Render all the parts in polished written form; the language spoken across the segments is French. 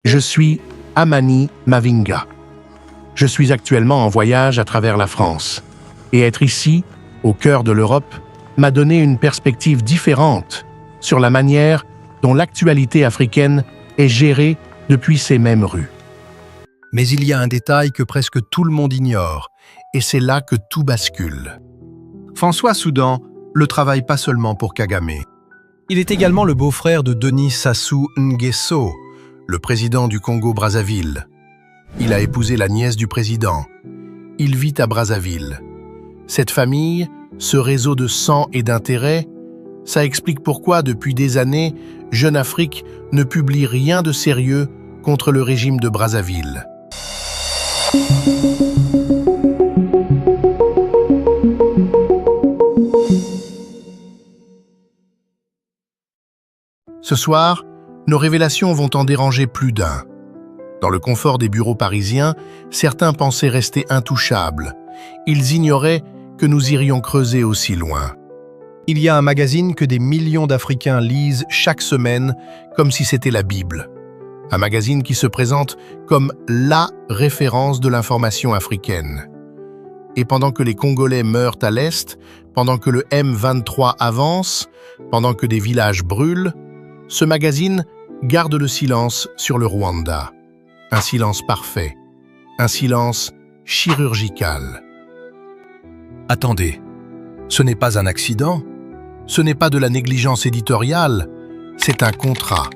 Je suis Amani Mavinga. Je suis actuellement en voyage à travers la France. Et être ici, au cœur de l'Europe, m'a donné une perspective différente sur la manière dont l'actualité africaine est gérée depuis ces mêmes rues. Mais il y a un détail que presque tout le monde ignore, et c'est là que tout bascule. François Soudan ne travaille pas seulement pour Kagame. Il est également le beau-frère de Denis Sassou Nguesso, le président du Congo-Brazzaville. Il a épousé la nièce du président. Il vit à Brazzaville. Cette famille, ce réseau de sang et d'intérêt, ça explique pourquoi, depuis des années, Jeune Afrique ne publie rien de sérieux contre le régime de Brazzaville. Ce soir, nos révélations vont en déranger plus d'un. Dans le confort des bureaux parisiens, certains pensaient rester intouchables. Ils ignoraient que nous irions creuser aussi loin. Il y a un magazine que des millions d'Africains lisent chaque semaine comme si c'était la Bible. Un magazine qui se présente comme la référence de l'information africaine. Et pendant que les Congolais meurent à l'Est, pendant que le M23 avance, pendant que des villages brûlent, ce magazine garde le silence sur le Rwanda. Un silence parfait, un silence chirurgical. Attendez, ce n'est pas un accident, ce n'est pas de la négligence éditoriale, c'est un contrat.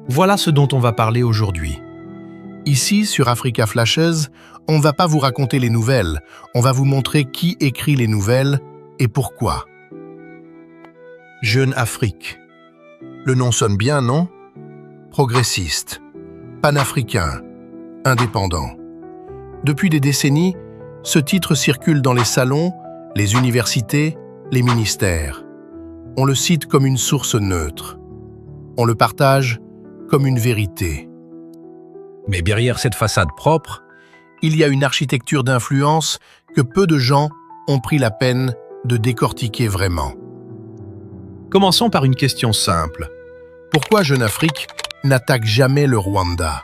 Voilà ce dont on va parler aujourd'hui. Ici, sur Africa Flashes, on ne va pas vous raconter les nouvelles, on va vous montrer qui écrit les nouvelles et pourquoi. Jeune Afrique. Le nom sonne bien, non? Progressiste, panafricain, indépendant. Depuis des décennies, ce titre circule dans les salons, les universités, les ministères. On le cite comme une source neutre. On le partage comme une vérité. Mais derrière cette façade propre, il y a une architecture d'influence que peu de gens ont pris la peine de décortiquer vraiment. Commençons par une question simple. Pourquoi Jeune Afrique n'attaque jamais le Rwanda?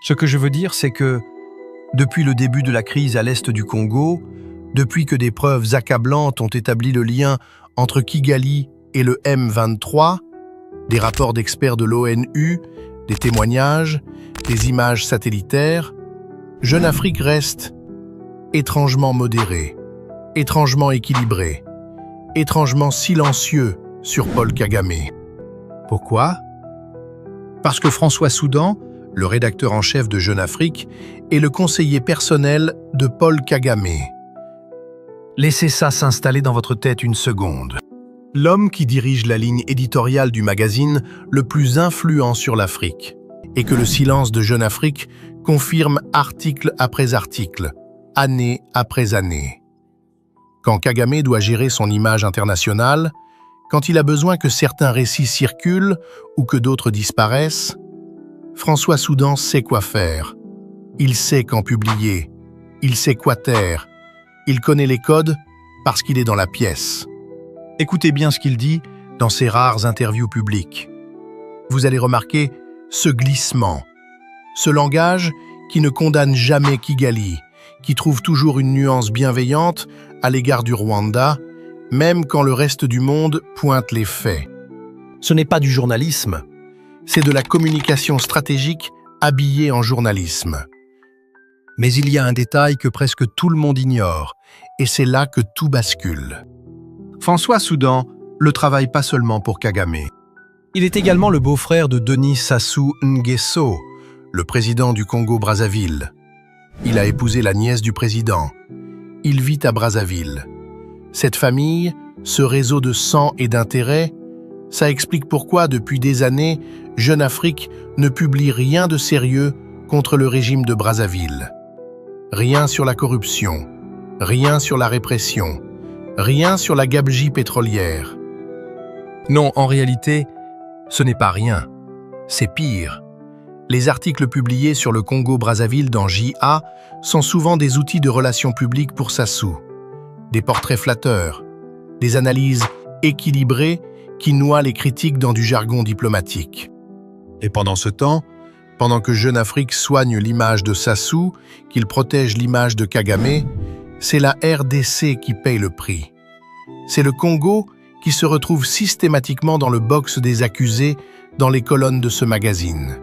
Ce que je veux dire, c'est que, depuis le début de la crise à l'est du Congo, depuis que des preuves accablantes ont établi le lien entre Kigali et le M23, des rapports d'experts de l'ONU, des témoignages, des images satellitaires, Jeune Afrique reste étrangement modéré, étrangement équilibré, étrangement silencieux sur Paul Kagame. Pourquoi? Parce que François Soudan, le rédacteur en chef de Jeune Afrique, est le conseiller personnel de Paul Kagame. Laissez ça s'installer dans votre tête une seconde. L'homme qui dirige la ligne éditoriale du magazine le plus influent sur l'Afrique, et que le silence de Jeune Afrique confirme article après article, année après année. Quand Kagame doit gérer son image internationale, quand il a besoin que certains récits circulent ou que d'autres disparaissent, François Soudan sait quoi faire. Il sait quand publier, il sait quoi taire, il connaît les codes parce qu'il est dans la pièce. Écoutez bien ce qu'il dit dans ses rares interviews publiques. Vous allez remarquer ce glissement, ce langage qui ne condamne jamais Kigali, qui trouve toujours une nuance bienveillante à l'égard du Rwanda, même quand le reste du monde pointe les faits. Ce n'est pas du journalisme, c'est de la communication stratégique habillée en journalisme. Mais il y a un détail que presque tout le monde ignore, et c'est là que tout bascule. François Soudan ne travaille pas seulement pour Kagame. Il est également le beau-frère de Denis Sassou Nguesso, le président du Congo-Brazzaville. Il a épousé la nièce du président. Il vit à Brazzaville. Cette famille, ce réseau de sang et d'intérêt, ça explique pourquoi, depuis des années, Jeune Afrique ne publie rien de sérieux contre le régime de Brazzaville. Rien sur la corruption, rien sur la répression, rien sur la gabegie pétrolière. Non, en réalité, ce n'est pas rien, c'est pire. Les articles publiés sur le Congo-Brazzaville dans JA sont souvent des outils de relations publiques pour Sassou. Des portraits flatteurs, des analyses équilibrées qui noient les critiques dans du jargon diplomatique. Et pendant ce temps, pendant que Jeune Afrique soigne l'image de Sassou, qu'il protège l'image de Kagame, c'est la RDC qui paye le prix. C'est le Congo qui se retrouve systématiquement dans le box des accusés dans les colonnes de ce magazine.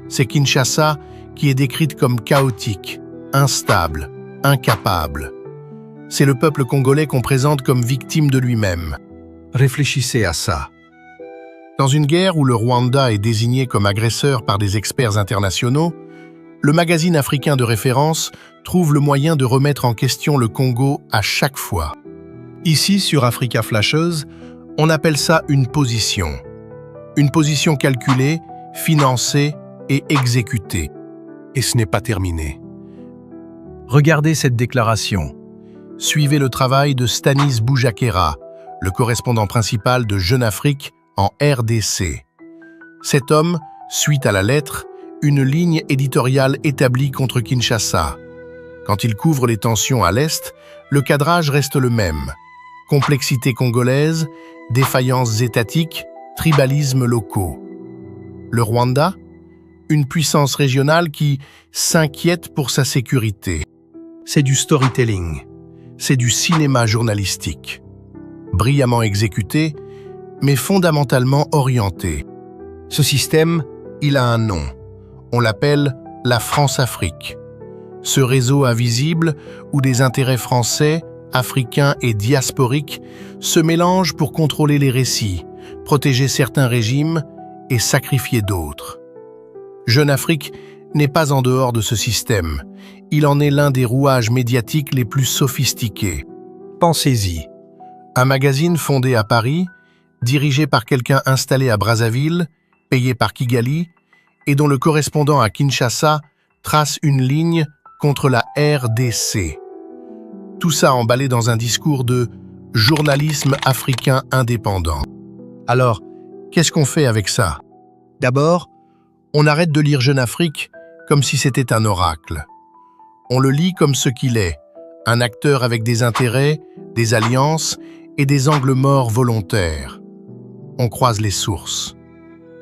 C'est Kinshasa qui est décrite comme chaotique, instable, incapable. C'est le peuple congolais qu'on présente comme victime de lui-même. Réfléchissez à ça. Dans une guerre où le Rwanda est désigné comme agresseur par des experts internationaux, le magazine africain de référence trouve le moyen de remettre en question le Congo à chaque fois. Ici, sur Africa Flasheuse, on appelle ça une position. Une position calculée, financée et exécutée. Et ce n'est pas terminé. Regardez cette déclaration. Suivez le travail de Stanis Boujakera, le correspondant principal de Jeune Afrique en RDC. Cet homme suit à la lettre une ligne éditoriale établie contre Kinshasa. Quand il couvre les tensions à l'Est, le cadrage reste le même. Complexité congolaise, défaillances étatiques, tribalismes locaux. Le Rwanda, une puissance régionale qui s'inquiète pour sa sécurité. C'est du storytelling, c'est du cinéma journalistique. Brillamment exécuté, mais fondamentalement orienté. Ce système, il a un nom. On l'appelle la France-Afrique. Ce réseau invisible où des intérêts français, africains et diasporiques se mélangent pour contrôler les récits, protéger certains régimes et sacrifier d'autres. Jeune Afrique n'est pas en dehors de ce système. Il en est l'un des rouages médiatiques les plus sophistiqués. Pensez-y. Un magazine fondé à Paris, dirigé par quelqu'un installé à Brazzaville, payé par Kigali, et dont le correspondant à Kinshasa trace une ligne contre la RDC. Tout ça emballé dans un discours de journalisme africain indépendant. Alors, qu'est-ce qu'on fait avec ça? D'abord, on arrête de lire Jeune Afrique comme si c'était un oracle. On le lit comme ce qu'il est, un acteur avec des intérêts, des alliances et des angles morts volontaires. On croise les sources.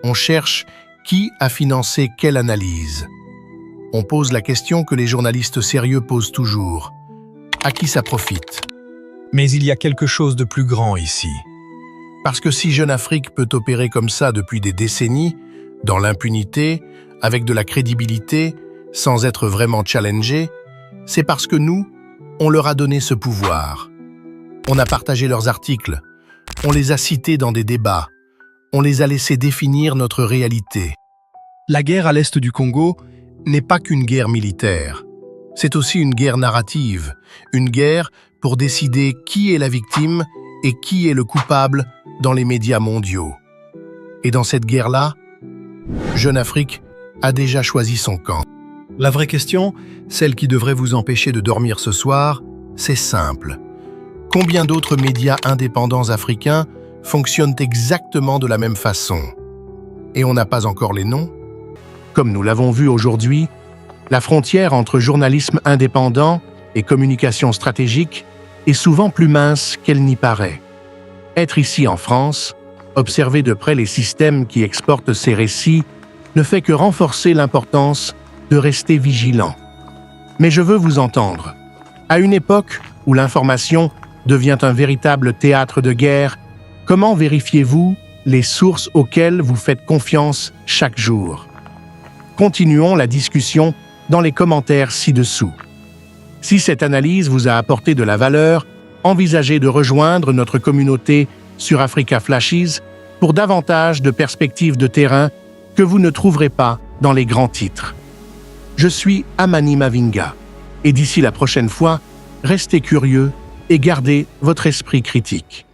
On cherche qui a financé quelle analyse. On pose la question que les journalistes sérieux posent toujours. À qui ça profite? Mais il y a quelque chose de plus grand ici. Parce que si Jeune Afrique peut opérer comme ça depuis des décennies, dans l'impunité, avec de la crédibilité, sans être vraiment challengé, c'est parce que nous, on leur a donné ce pouvoir. On a partagé leurs articles, on les a cités dans des débats, on les a laissés définir notre réalité. La guerre à l'est du Congo n'est pas qu'une guerre militaire. C'est aussi une guerre narrative, une guerre pour décider qui est la victime et qui est le coupable dans les médias mondiaux. Et dans cette guerre-là, Jeune Afrique a déjà choisi son camp. La vraie question, celle qui devrait vous empêcher de dormir ce soir, c'est simple. Combien d'autres médias indépendants africains fonctionnent exactement de la même façon? Et on n'a pas encore les noms? Comme nous l'avons vu aujourd'hui, la frontière entre journalisme indépendant et communication stratégique est souvent plus mince qu'elle n'y paraît. Être ici en France, observer de près les systèmes qui exportent ces récits, ne fait que renforcer l'importance de rester vigilant. Mais je veux vous entendre. À une époque où l'information devient un véritable théâtre de guerre, comment vérifiez-vous les sources auxquelles vous faites confiance chaque jour? Continuons la discussion dans les commentaires ci-dessous. Si cette analyse vous a apporté de la valeur, envisagez de rejoindre notre communauté sur Africa Flashes pour davantage de perspectives de terrain que vous ne trouverez pas dans les grands titres. Je suis Amani Mavinga, et d'ici la prochaine fois, restez curieux et gardez votre esprit critique.